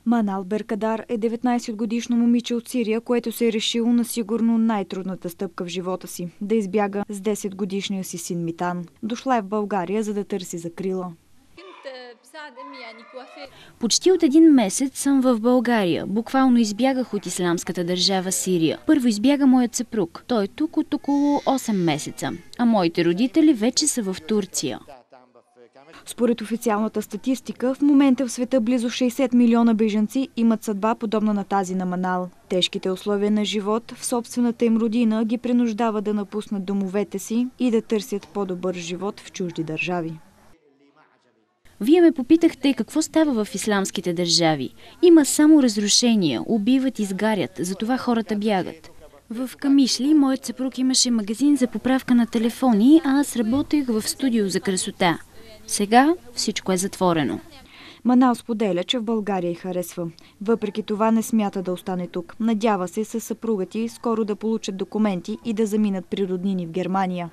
Манал Беркадар е 19-годишно момиче от Сирия, което се е решило на сигурно най-трудната стъпка в живота си – да избяга с 10-годишния си син Митан. Дошла е в България, за да търси закрила. Почти от 1 месец съм в България. Буквално избягах от ислямската държава Сирия. Първо избяга моят съпруг. Той е тук от около 8 месеца. А моите родители вече са в Турция. Според официалната статистика, в момента в света близо 60 милиона бежанци имат съдба подобна на тази на Манал. Тежките условия на живот в собствената им родина ги принуждава да напуснат домовете си и да търсят по-добър живот в чужди държави. Вие ме попитахте какво става в ислямските държави. Има само разрушения, убиват, изгарят, затова хората бягат. В Камишли моят съпруг имаше магазин за поправка на телефони, а аз работех в студио за красота. Сега всичко е затворено. Манал споделя, че в България й харесва. Въпреки това не смята да остане тук. Надява се със съпруга ти скоро да получат документи и да заминат при роднини в Германия.